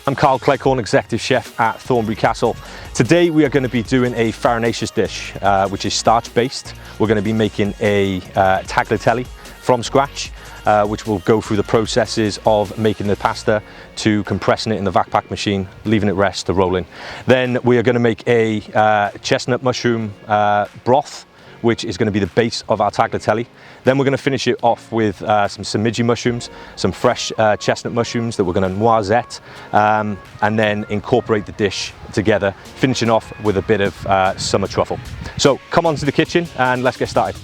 I'm Cleghorn, Executive Chef at Thornbury Castle. Today we are going to be doing a Farinaceous dish, which is starch based. We're going to be making a tagliatelle from scratch, which will go through the processes of making the pasta to compressing it in the vac pack machine, leaving it rest to rolling. Then we are going to make a chestnut mushroom broth, which is going to be the base of our tagliatelle. Then we're going to finish it off with some samiji mushrooms, some fresh chestnut mushrooms that we're going to noisette, and then incorporate the dish together, finishing off with a bit of summer truffle. So come on to the kitchen and let's get started.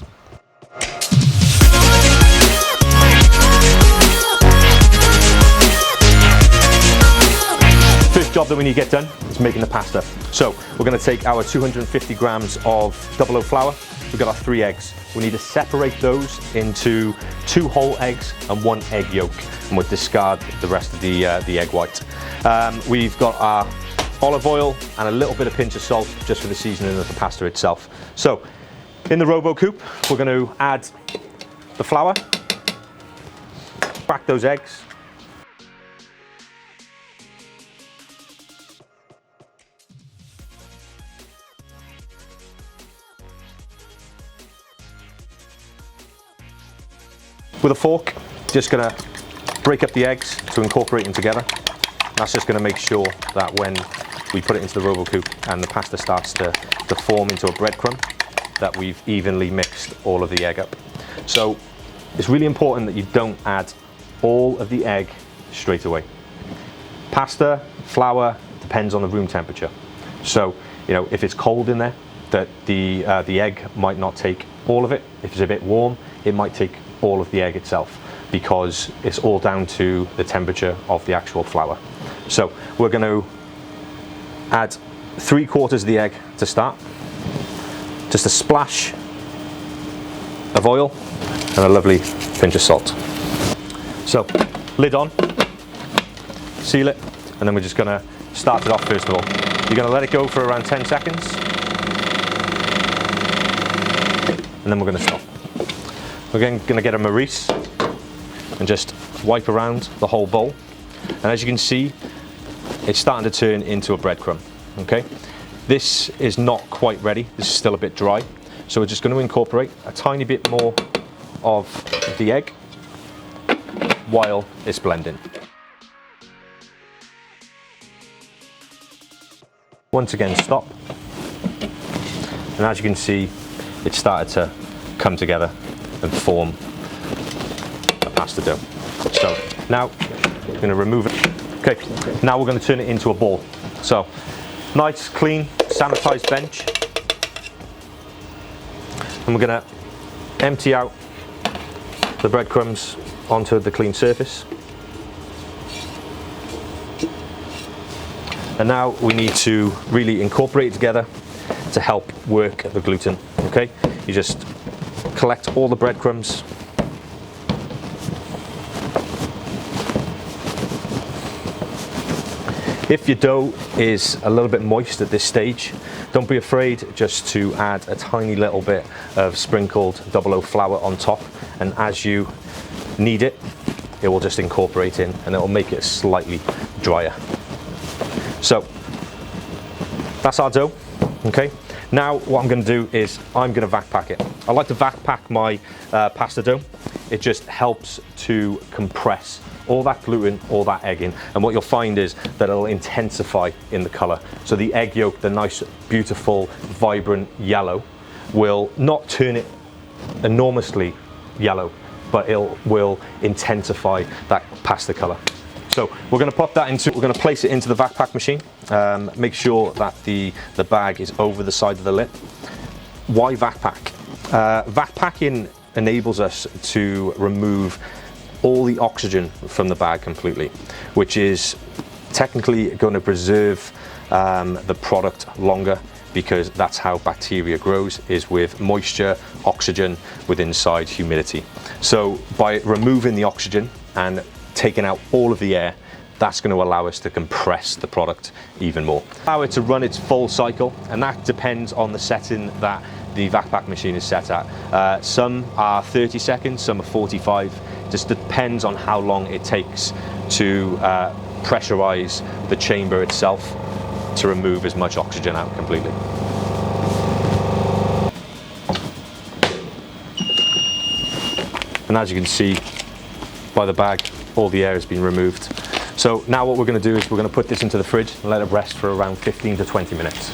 First job that we need to get done is making the pasta. So we're going to take our 250 grams of 00 flour. We've got our 3 eggs. We need to separate those into 2 whole eggs and 1 egg yolk, and we'll discard the rest of the egg white. We've got our olive oil and a little bit of pinch of salt just for the seasoning of the pasta itself. So in the Robo Coupe, we're going to add the flour, crack those eggs, with a fork, just going to break up the eggs to incorporate them together. That's just going to make sure that when we put it into the Robo Coupe and the pasta starts to form into a breadcrumb, that we've evenly mixed all of the egg up. So it's really important that you don't add all of the egg straight away. Pasta, flour, depends on the room temperature. So, you know, if it's cold in there, that the egg might not take all of it. If it's a bit warm, it might take all of the egg itself, because it's all down to the temperature of the actual flour. So we're going to add 3/4 of the egg to start, just a splash of oil and a lovely pinch of salt. So lid on, seal it, and then we're just going to start it off. First of all, you're going to let it go for around 10 seconds, and then we're going to stop. We're going to get a Maurice and just wipe around the whole bowl. And as you can see, it's starting to turn into a breadcrumb. Okay, this is not quite ready. This is still a bit dry. So we're just going to incorporate a tiny bit more of the egg while it's blending. Once again, stop. And as you can see, it started to come together and form a pasta dough. So now we're going to remove it. Okay, now we're going to turn it into a ball. So nice, clean, sanitized bench. And we're going to empty out the breadcrumbs onto the clean surface. And now we need to really incorporate it together to help work the gluten. Okay, you just collect all the breadcrumbs. If your dough is a little bit moist at this stage, don't be afraid just to add a tiny little bit of sprinkled 00 flour on top, and as you knead it, it will just incorporate in and it will make it slightly drier. So that's our dough. Okay, now what I'm going to do is I'm going to vac pack it. I like to vac pack my pasta dough. It just helps to compress all that gluten, all that egg in, and what you'll find is that it'll intensify in the color. So the egg yolk, the nice, beautiful, vibrant yellow, will not turn it enormously yellow, but it will intensify that pasta color. So we're going to pop that into, we're going to place it into the vac pack machine. Make sure that the bag is over the side of the lid. Why vac pack? Vac packing enables us to remove all the oxygen from the bag completely, which is technically going to preserve the product longer, because that's how bacteria grows, is with moisture, oxygen, with inside humidity. So by removing the oxygen and taking out all of the air, that's going to allow us to compress the product even more. Allow it to run its full cycle, and that depends on the setting that the vac pack machine is set at. Some are 30 seconds, some are 45. Just depends on how long it takes to pressurize the chamber itself to remove as much oxygen out completely. And as you can see by the bag, all the air has been removed. So now what we're going to do is we're going to put this into the fridge and let it rest for around 15 to 20 minutes.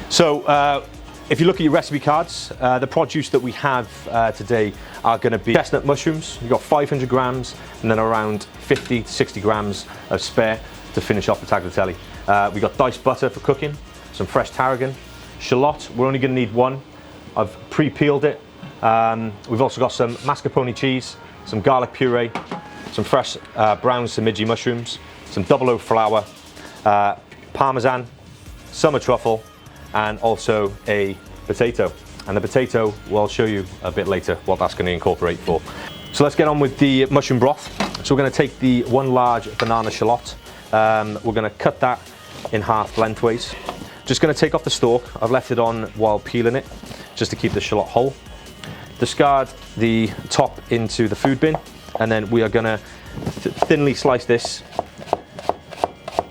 So if you look at your recipe cards, the produce that we have today are going to be chestnut mushrooms. You've got 500 grams and then around 50 to 60 grams of spare to finish off the tagliatelle. We've got diced butter for cooking, some fresh tarragon, shallot, we're only going to need one. I've pre-peeled it. We've also got some mascarpone cheese, some garlic puree, some fresh brown samiji mushrooms, some 00 flour, parmesan, summer truffle, and also a potato. And the potato, well, I'll show you a bit later what that's going to incorporate for. So let's get on with the mushroom broth. So we're going to take the one large banana shallot. We're going to cut that in half lengthways. Just going to take off the stalk. I've left it on while peeling it, just to keep the shallot whole. Discard the top into the food bin, and then we are going to thinly slice this.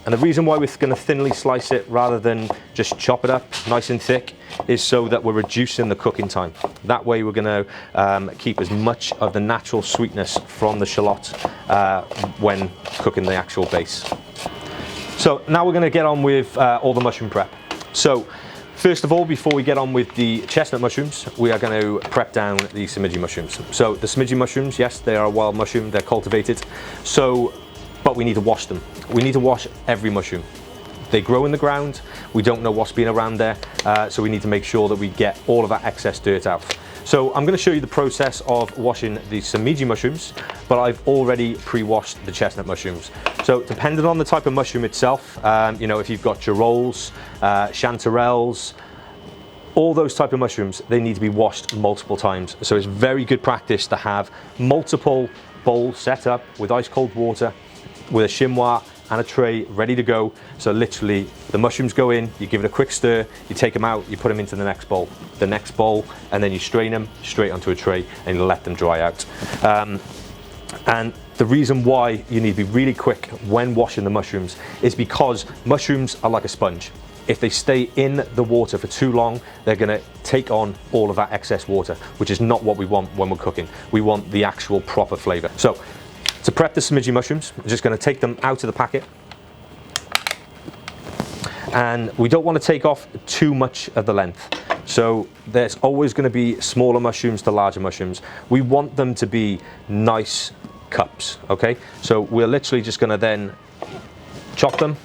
And the reason why we're going to thinly slice it rather than just chop it up nice and thick is so that we're reducing the cooking time. That way we're going to keep as much of the natural sweetness from the shallot when cooking the actual base. So now we're going to get on with all the mushroom prep. So first of all, before we get on with the chestnut mushrooms, we are going to prep down the samiji mushrooms. So the samiji mushrooms, yes, they are a wild mushroom, they're cultivated, but we need to wash them. We need to wash every mushroom. They grow in the ground, we don't know what's been around there, so we need to make sure that we get all of that excess dirt out. So I'm going to show you the process of washing the samiji mushrooms, but I've already pre-washed the chestnut mushrooms. So depending on the type of mushroom itself, you know, if you've got girolles, chanterelles, all those type of mushrooms, they need to be washed multiple times. So it's very good practice to have multiple bowls set up with ice cold water, with a chinois and a tray ready to go. So literally the mushrooms go in, you give it a quick stir, you take them out, you put them into the next bowl, and then you strain them straight onto a tray and you let them dry out. And the reason why you need to be really quick when washing the mushrooms is because mushrooms are like a sponge. If they stay in the water for too long, they're going to take on all of that excess water, which is not what we want when we're cooking. We want the actual proper flavor. So to prep the samiji mushrooms, we're just going to take them out of the packet. And we don't want to take off too much of the length. So there's always going to be smaller mushrooms to larger mushrooms. We want them to be nice cups, okay? So we're literally just going to then chop them.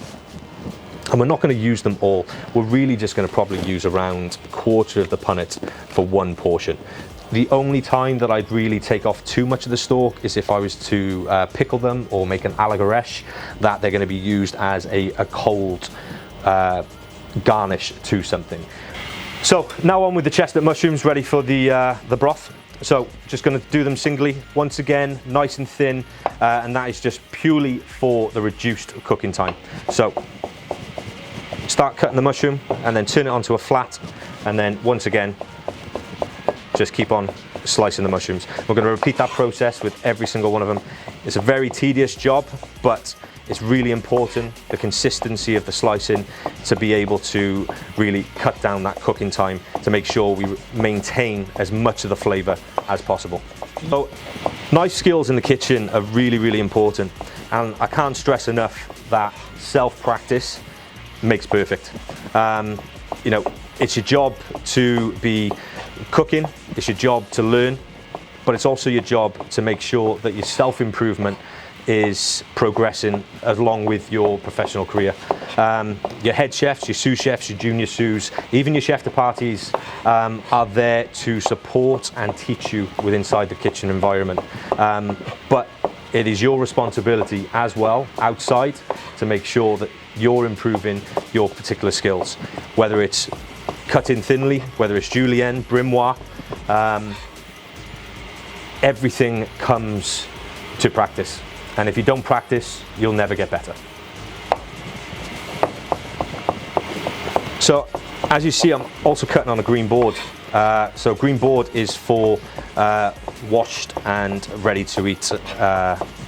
And we're not going to use them all. We're really just going to probably use around a quarter of the punnet for one portion. The only time that I'd really take off too much of the stalk is if I was to pickle them or make an alagaresh, that they're going to be used as a cold garnish to something. So now on with the chestnut mushrooms, ready for the broth. So just going to do them singly, once again, nice and thin, and that is just purely for the reduced cooking time. So start cutting the mushroom and then turn it onto a flat, and then once again just keep on slicing the mushrooms. We're going to repeat that process with every single one of them. It's a very tedious job, but it's really important, the consistency of the slicing, to be able to really cut down that cooking time to make sure we maintain as much of the flavor as possible. So knife skills in the kitchen are really, really important, and I can't stress enough that self-practice makes perfect. You know, it's your job to be cooking, it's your job to learn, but it's also your job to make sure that your self-improvement is progressing along with your professional career. Your head chefs, your sous chefs, your junior sous, even your chef de parties are there to support and teach you within inside the kitchen environment. But it is your responsibility as well outside to make sure that you're improving your particular skills, whether it's cutting thinly, whether it's julienne, brimois, everything comes to practice. And if you don't practice, you'll never get better. So as you see, I'm also cutting on a green board. So green board is for washed and ready to eat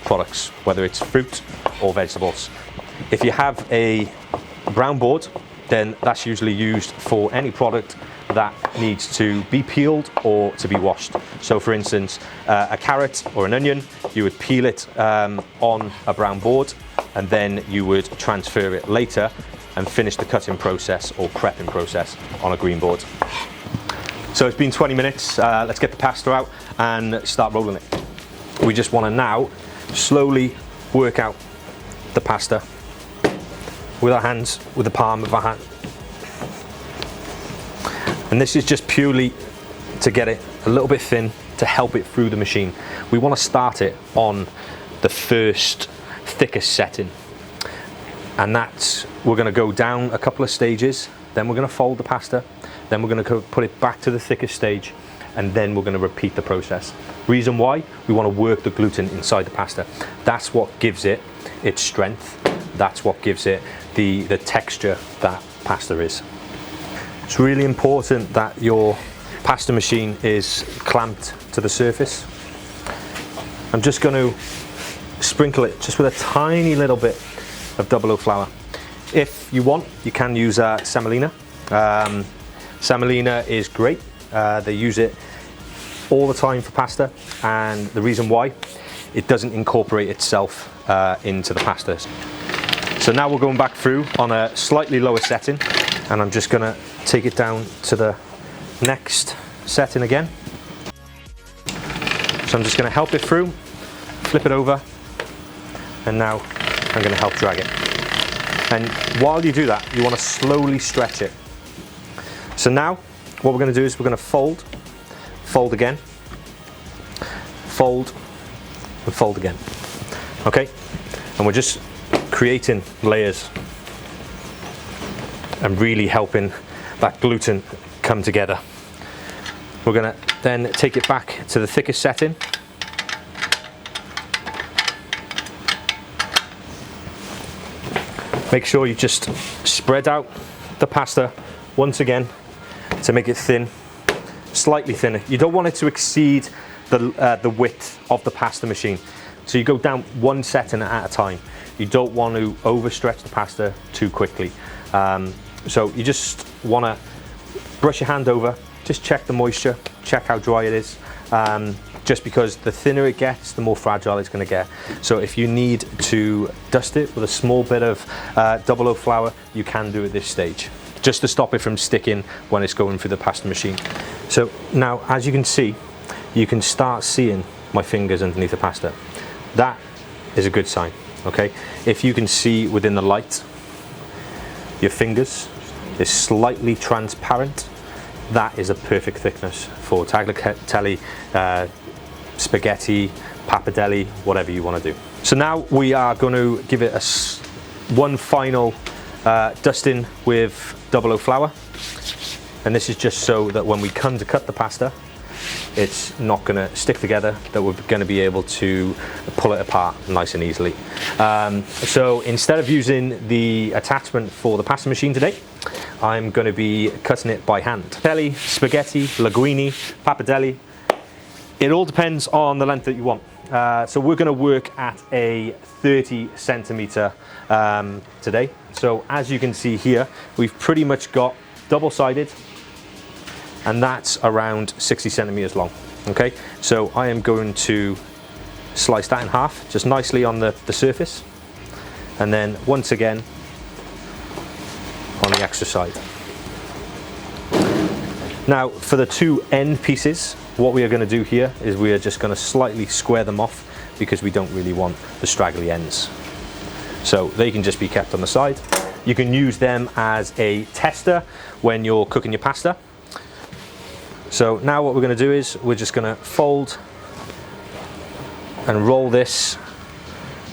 products, whether it's fruit or vegetables. If you have a brown board, then that's usually used for any product that needs to be peeled or to be washed. So for instance, a carrot or an onion, you would peel it on a brown board, and then you would transfer it later and finish the cutting process or prepping process on a green board. So it's been 20 minutes, let's get the pasta out and start rolling it. We just want to now slowly work out the pasta with our hands, with the palm of our hand. And this is just purely to get it a little bit thin, to help it through the machine. We want to start it on the first thickest setting. And that's, we're going to go down a couple of stages, then we're going to fold the pasta, then we're going to put it back to the thickest stage, and then we're going to repeat the process. Reason why? We want to work the gluten inside the pasta. That's what gives it its strength. That's what gives it the texture that pasta is. It's really important that your pasta machine is clamped to the surface. I'm just going to sprinkle it just with a tiny little bit of 00 flour. If you want, you can use semolina. Semolina is great. They use it all the time for pasta, and the reason why, it doesn't incorporate itself into the pasta. So now we're going back through on a slightly lower setting, and I'm just going to take it down to the next setting again. So I'm just going to help it through, flip it over, and now I'm going to help drag it. And while you do that, you want to slowly stretch it. So now what we're going to do is we're going to fold again, fold, and fold again. Okay? And we're just creating layers and really helping that gluten come together. We're going to then take it back to the thickest setting. Make sure you just spread out the pasta once again to make it thin, slightly thinner. You don't want it to exceed the width of the pasta machine. So you go down one setting at a time. You don't want to overstretch the pasta too quickly. So you just want to brush your hand over, just check the moisture, check how dry it is. Just because the thinner it gets, the more fragile it's going to get. So if you need to dust it with a small bit of 00 flour, you can do it at this stage, just to stop it from sticking when it's going through the pasta machine. So now, as you can see, you can start seeing my fingers underneath the pasta. That is a good sign, okay? If you can see within the light, your fingers is slightly transparent, that is a perfect thickness for tagliatelle, spaghetti, pappardelle, whatever you want to do. So now we are going to give it one final dusting with 00 flour, and this is just so that when we come to cut the pasta, it's not going to stick together, that we're going to be able to pull it apart nice and easily. So instead of using the attachment for the pasta machine today, I'm going to be cutting it by hand. Tagliatelle, spaghetti, linguine, pappardelle. It all depends on the length that you want. So we're going to work at a 30 centimeter today. So as you can see here, we've pretty much got double-sided, and that's around 60 centimeters long. Okay, so I am going to slice that in half, just nicely on the surface, and then once again on the extra side. Now for the two end pieces, what we are going to do here is we are just going to slightly square them off, because we don't really want the straggly ends. So they can just be kept on the side. You can use them as a tester when you're cooking your pasta. So now what we're going to do is we're just going to fold and roll this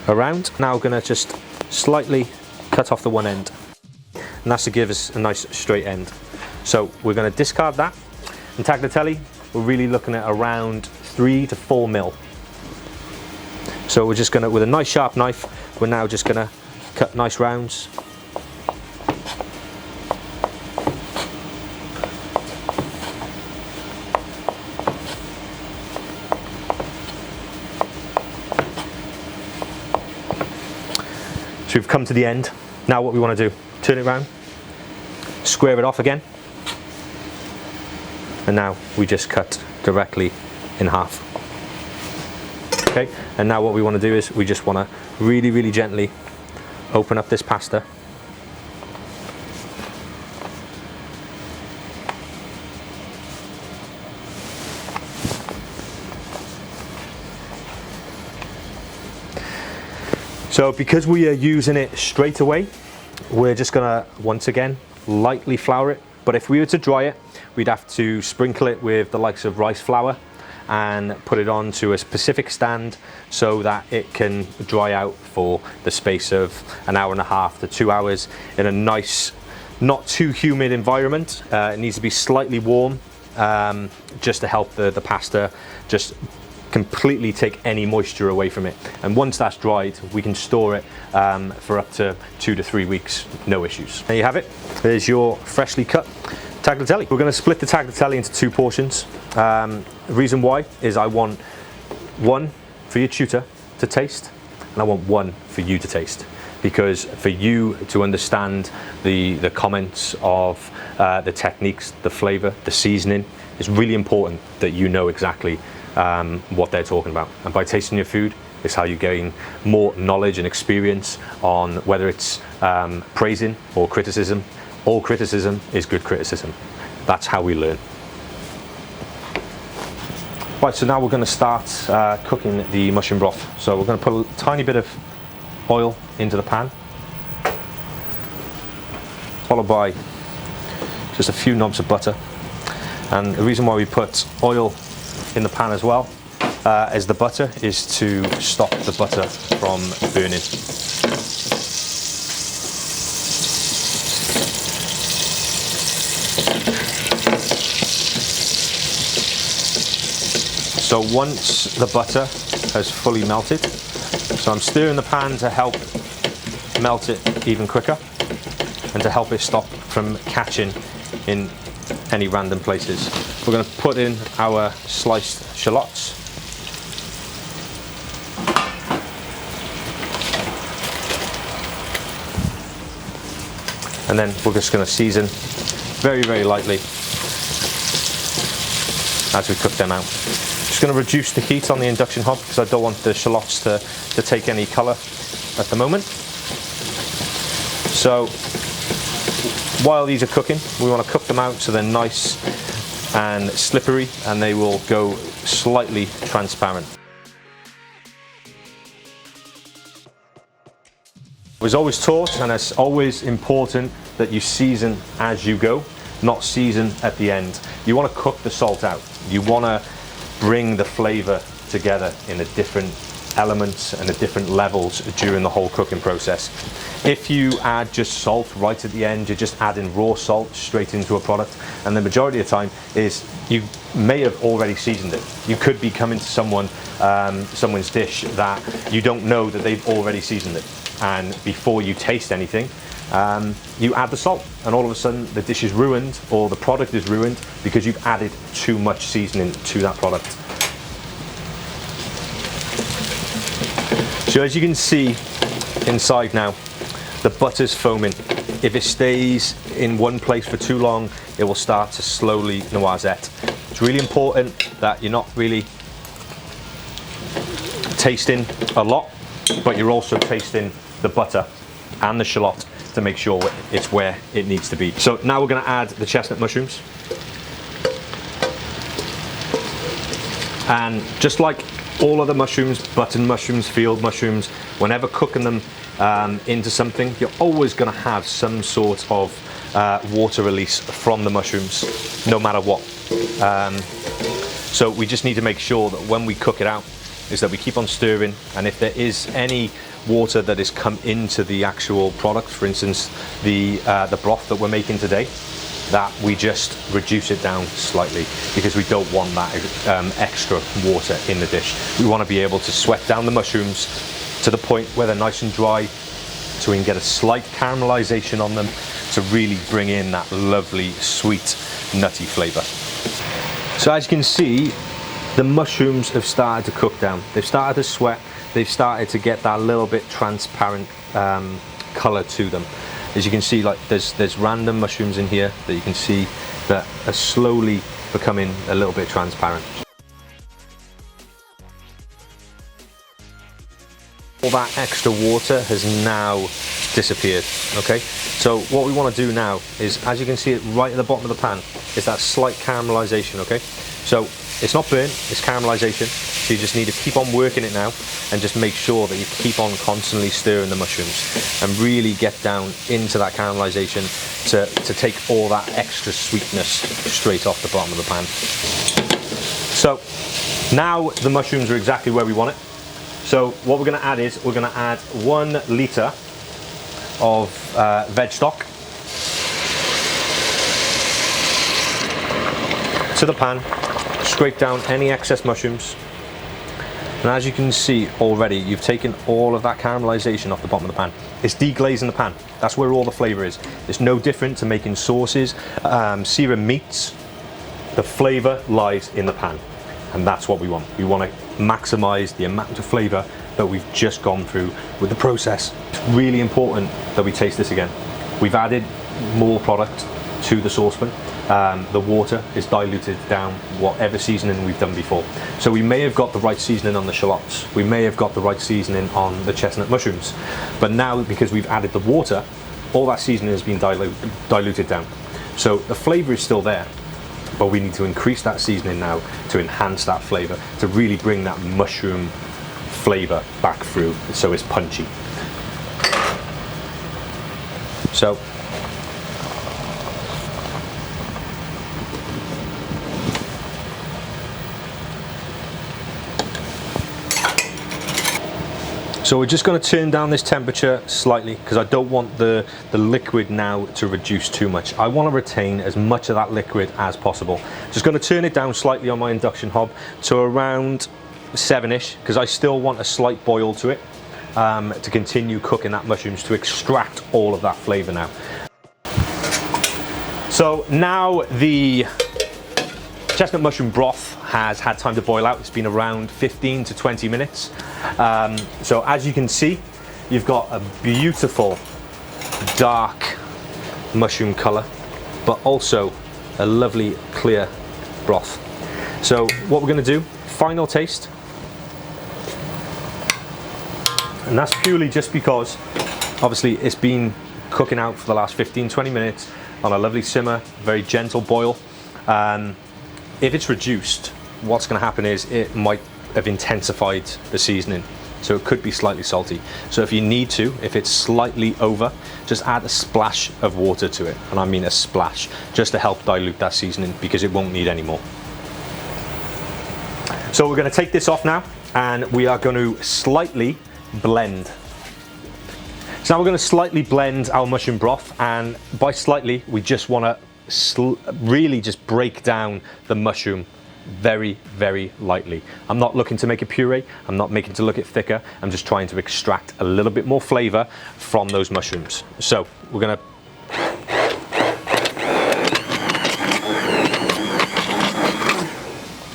around. Now we're going to just slightly cut off the one end, and that's to give us a nice straight end. So we're going to discard that. In tagliatelle, we're really looking at around 3 to 4 mil. So we're just going to, with a nice sharp knife, we're now just going to cut nice rounds. So we've come to the end. Now what we want to do, turn it around, square it off again, and now we just cut directly in half. Okay, and now what we want to do is we just want to really gently open up this pasta. So because we are using it straight away, we're just gonna once again lightly flour it. But if we were to dry it, we'd have to sprinkle it with the likes of rice flour and put it onto a specific stand so that it can dry out for the space of an hour and a half to 2 hours in a nice, not too humid environment. It needs to be slightly warm, just to help the pasta just completely take any moisture away from it. And once that's dried, we can store it for up to 2 to 3 weeks, no issues. There you have it. There's your freshly cut tagliatelle. We're going to split the tagliatelle into 2 portions. The reason why is I want one for your tutor to taste, and I want one for you to taste. Because for you to understand the comments of the techniques, the flavor, the seasoning, it's really important that you know exactly what they're talking about. And by tasting your food is how you gain more knowledge and experience on whether it's praising or criticism. All criticism is good criticism. That's how we learn. Right, so now we're going to start cooking the mushroom broth. So we're going to put a tiny bit of oil into the pan, followed by just a few knobs of butter. And the reason why we put oil in the pan as well as the butter is to stop the butter from burning. So once the butter has fully melted, so I'm stirring the pan to help melt it even quicker and to help it stop from catching in any random places. We're going to put in our sliced shallots. And then we're just going to season very lightly as we cook them out. Just going to reduce the heat on the induction hob because I don't want the shallots to take any colour at the moment. So while these are cooking, we want to cook them out so they're nice and slippery and they will go slightly transparent. I was always taught, and it's always important, that you season as you go, not season at the end. You want to cook the salt out. You want to bring the flavour together in the different elements and the different levels during the whole cooking process. If you add just salt right at the end, you're just adding raw salt straight into a product, and the majority of the time is you may have already seasoned it. You could be coming to someone's dish that you don't know that they've already seasoned it, and before you taste anything, you add the salt, and all of a sudden the dish is ruined or the product is ruined because you've added too much seasoning to that product. So as you can see inside now, the butter's foaming. If it stays in one place for too long, it will start to slowly noisette. It's really important that you're not really tasting a lot, but you're also tasting the butter and the shallot to make sure it's where it needs to be. So now we're going to add the chestnut mushrooms. And just like all other mushrooms, button mushrooms, field mushrooms, whenever cooking them into something, you're always going to have some sort of water release from the mushrooms, no matter what. So we just need to make sure that when we cook it out, is that we keep on stirring, and if there is any water that has come into the actual product, for instance the broth that we're making today, that we just reduce it down slightly, because we don't want that extra water in the dish. We want to be able to sweat down the mushrooms to the point where they're nice and dry, so we can get a slight caramelization on them to really bring in that lovely sweet nutty flavor. So as you can see, the mushrooms have started to cook down. They've started to sweat. They've started to get that little bit transparent colour to them. As you can see, like there's random mushrooms in here that you can see that are slowly becoming a little bit transparent. All that extra water has now disappeared, okay? So what we want to do now is, as you can see it right at the bottom of the pan, is that slight caramelization, okay? So it's not burnt, it's caramelization, so you just need to keep on working it now and just make sure that you keep on constantly stirring the mushrooms and really get down into that caramelization to take all that extra sweetness straight off the bottom of the pan. So now the mushrooms are exactly where we want it. So what we're going to add is, we're going to add 1 litre of veg stock to the pan, scrape down any excess mushrooms, and as you can see already, you've taken all of that caramelization off the bottom of the pan. It's deglazing the pan, that's where all the flavour is. It's no different to making sauces, searing meats. The flavour lies in the pan, and that's what we want. We want to maximise the amount of flavour that we've just gone through with the process. It's really important that we taste this again. We've added more product to the saucepan. The water is diluted down whatever seasoning we've done before. So we may have got the right seasoning on the shallots, we may have got the right seasoning on the chestnut mushrooms, but now because we've added the water, all that seasoning has been diluted down. So the flavour is still there, but we need to increase that seasoning now to enhance that flavour, to really bring that mushroom flavour back through so it's punchy. So we're just going to turn down this temperature slightly because I don't want the liquid now to reduce too much. I want to retain as much of that liquid as possible. Just going to turn it down slightly on my induction hob to around 7ish, because I still want a slight boil to it to continue cooking that mushrooms, to extract all of that flavour now. So now the chestnut mushroom broth has had time to boil out. It's been around 15 to 20 minutes. So as you can see, you've got a beautiful dark mushroom colour, but also a lovely clear broth. So what we're going to do, final taste, and that's purely just because obviously it's been cooking out for the last 15-20 minutes on a lovely simmer, very gentle boil. If it's reduced, what's going to happen is it might have intensified the seasoning, so it could be slightly salty. So if you need to, if it's slightly over, just add a splash of water to it, and I mean a splash, just to help dilute that seasoning, because it won't need any more. So we're going to take this off now, and we are going to slightly blend. So now we're going to slightly blend our mushroom broth, and by slightly, we just want to really just break down the mushroom very, very lightly. I'm not looking to make a puree, I'm not making to look it thicker, I'm just trying to extract a little bit more flavour from those mushrooms. So we're going to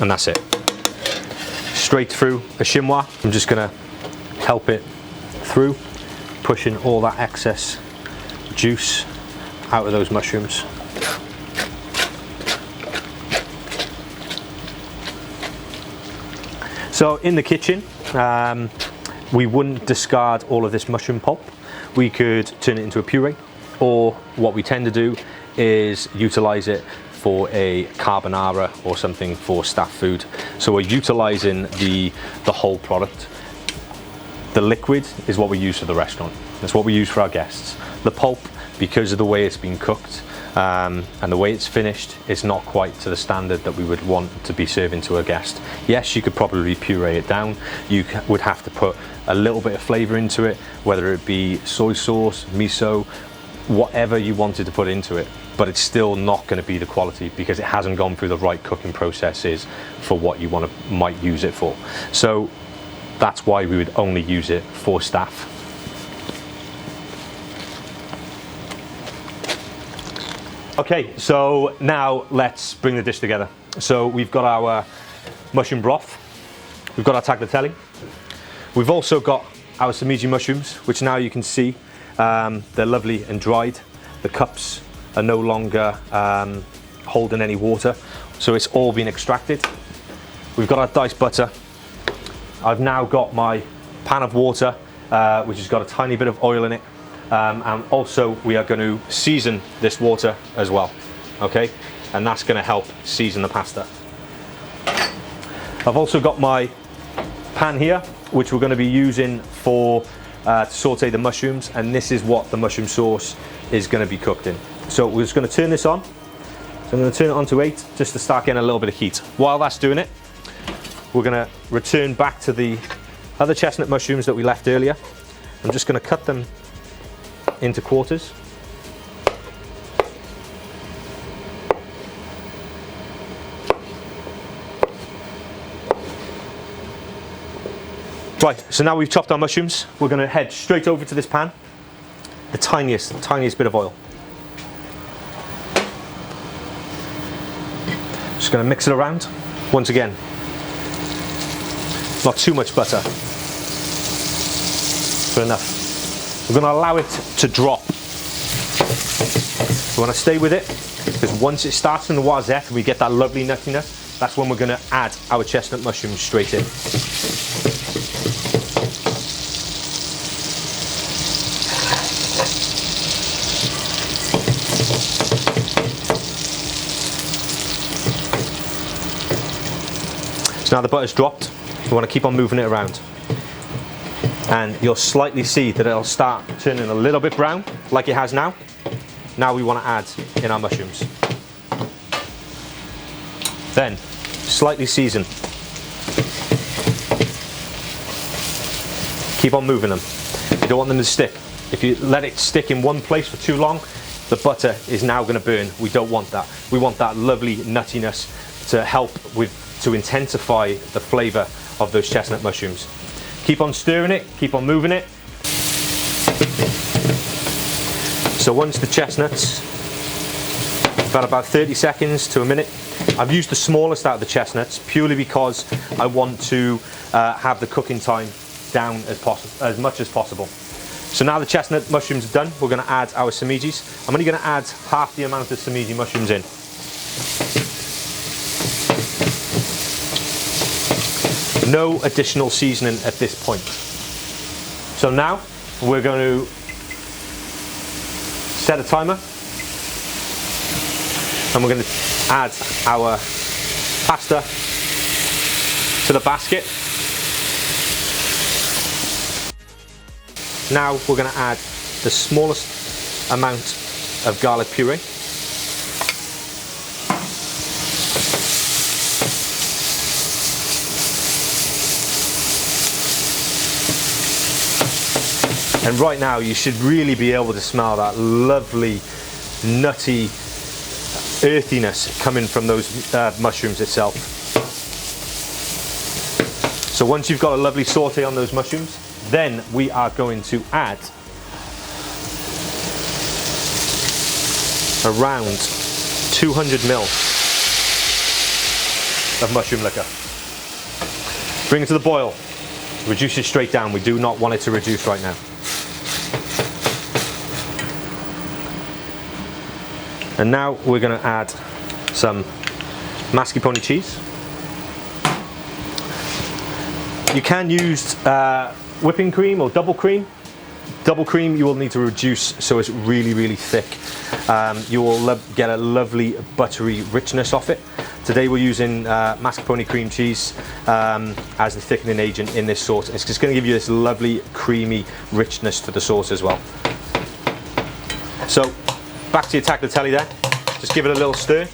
and that's it. Straight through a chinois. I'm just going to help it through, pushing all that excess juice out of those mushrooms. So in the kitchen, we wouldn't discard all of this mushroom pulp. We could turn it into a puree, or what we tend to do is utilize it for a carbonara or something for staff food. So we're utilizing the whole product. The liquid is what we use for the restaurant. That's what we use for our guests. The pulp, because of the way it's been cooked and the way it's finished, it's not quite to the standard that we would want to be serving to a guest. Yes, you could probably puree it down. You would have to put a little bit of flavor into it, whether it be soy sauce, miso, whatever you wanted to put into it, but it's still not going to be the quality because it hasn't gone through the right cooking processes for what you might use it for. So that's why we would only use it for staff. Okay, so now let's bring the dish together. So we've got our mushroom broth, we've got our tagliatelle, we've also got our Samiji mushrooms, which now you can see they're lovely and dried. The cups are no longer holding any water, so it's all been extracted. We've got our diced butter. I've now got my pan of water, which has got a tiny bit of oil in it, and also we are going to season this water as well, okay? And that's going to help season the pasta. I've also got my pan here, which we're going to be using for to saute the mushrooms, and this is what the mushroom sauce is going to be cooked in. So we're just going to turn this on. So I'm going to turn it on to 8 just to start getting a little bit of heat. While that's doing it, we're going to return back to the other chestnut mushrooms that we left earlier. I'm just going to cut them into quarters. Right, so now we've chopped our mushrooms, we're going to head straight over to this pan. The tiniest bit of oil. Just going to mix it around. Once again, not too much butter, but enough. We're going to allow it to drop. We want to stay with it, because once it starts in the noisette and we get that lovely nuttiness, that's when we're going to add our chestnut mushrooms straight in. So now the butter's dropped, we want to keep on moving it around. And you'll slightly see that it'll start turning a little bit brown, like it has now. Now we want to add in our mushrooms. Then, slightly season. Keep on moving them. You don't want them to stick. If you let it stick in one place for too long, the butter is now going to burn. We don't want that. We want that lovely nuttiness to help to intensify the flavour of those chestnut mushrooms. Keep on stirring it, keep on moving it. So once the chestnuts, about 30 seconds to a minute. I've used the smallest out of the chestnuts purely because I want to have the cooking time down as much as possible. So now the chestnut mushrooms are done, we're going to add our samijis. I'm only going to add half the amount of samiji mushrooms in. No additional seasoning at this point. So now we're going to set a timer, and we're going to add our pasta to the basket. Now we're going to add the smallest amount of garlic puree. And right now you should really be able to smell that lovely, nutty earthiness coming from those mushrooms itself. So once you've got a lovely saute on those mushrooms, then we are going to add around 200 ml of mushroom liquor. Bring it to the boil. Reduce it straight down. We do not want it to reduce right now. And now we're going to add some mascarpone cheese. You can use whipping cream or double cream. Double cream you will need to reduce so it's really, really thick. You will get a lovely buttery richness off it. Today we're using mascarpone cream cheese as the thickening agent in this sauce. It's just going to give you this lovely creamy richness to the sauce as well. So back to your tagliatelle there, just give it a little stir.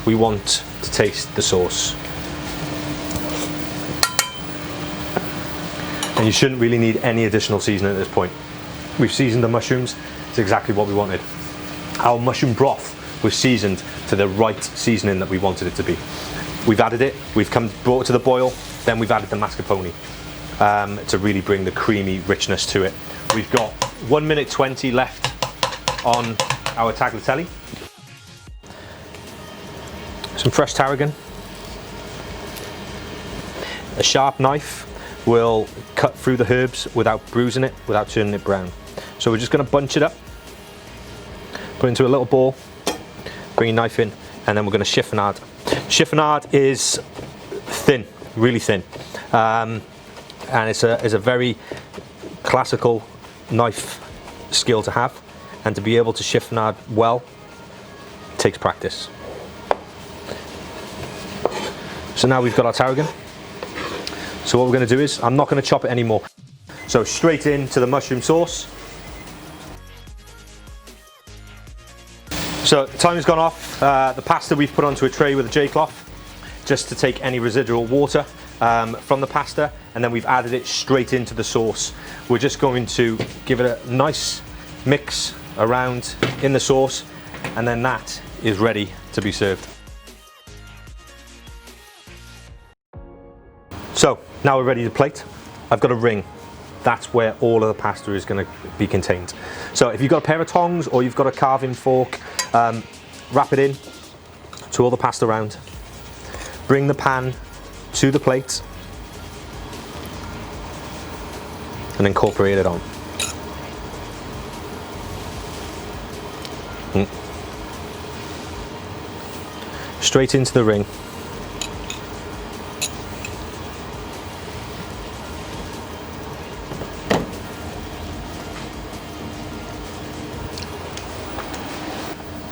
We want to taste the sauce. And you shouldn't really need any additional seasoning at this point. We've seasoned the mushrooms, it's exactly what we wanted. Our mushroom broth was seasoned to the right seasoning that we wanted it to be. We've added it, brought it to the boil, then we've added the mascarpone to really bring the creamy richness to it. We've got 1 minute 20 left on our tagliatelle. Some fresh tarragon, a sharp knife will cut through the herbs without bruising it, without turning it brown. So we're just going to bunch it up, put it into a little ball, bring your knife in, and then we're going to chiffonade. Chiffonade is thin, really thin, and it's a very classical knife skill to have, and to be able to chiffonade well takes practice. So now we've got our tarragon. So what we're going to do is, I'm not going to chop it anymore. So straight into the mushroom sauce. So time has gone off the pasta we've put onto a tray with a J-cloth, just to take any residual water from the pasta, and then we've added it straight into the sauce. We're just going to give it a nice mix around in the sauce, and then that is ready to be served. So now we're ready to plate. I've got a ring. That's where all of the pasta is going to be contained. So if you've got a pair of tongs or you've got a carving fork, wrap it in to all the pasta around. Bring the pan to the plate and incorporate it on. Straight into the ring.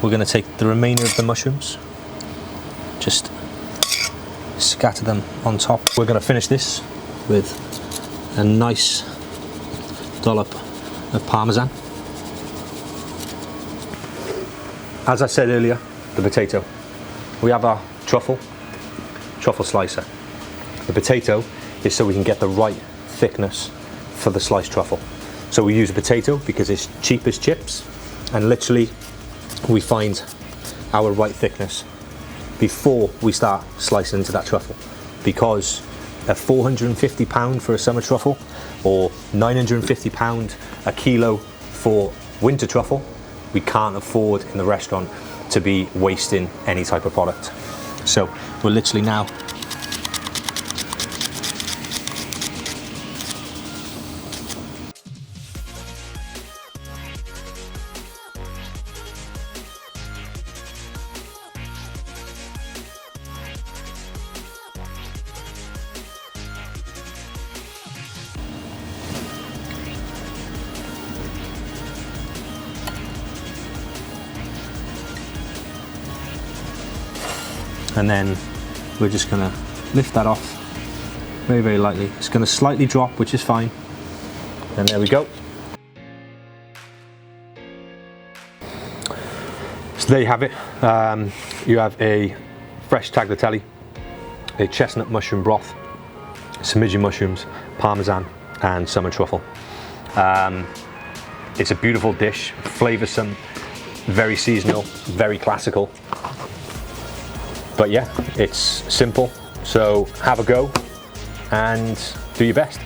We're going to take the remainder of the mushrooms, just scatter them on top. We're going to finish this with a nice dollop of Parmesan. As I said earlier, the potato. We have our truffle slicer. The potato is so we can get the right thickness for the sliced truffle. So we use a potato because it's cheap as chips, and literally we find our right thickness before we start slicing into that truffle, because a £450 for a summer truffle or £950 a kilo for winter truffle, we can't afford in the restaurant to be wasting any type of product. So we're literally now and then we're just going to lift that off very, very lightly. It's going to slightly drop, which is fine, and there we go. So there you have it. You have a fresh tagliatelle, a chestnut mushroom broth, Samiji mushrooms, Parmesan and summer truffle. It's a beautiful dish, flavoursome, very seasonal, very classical. But yeah, it's simple, so have a go and do your best.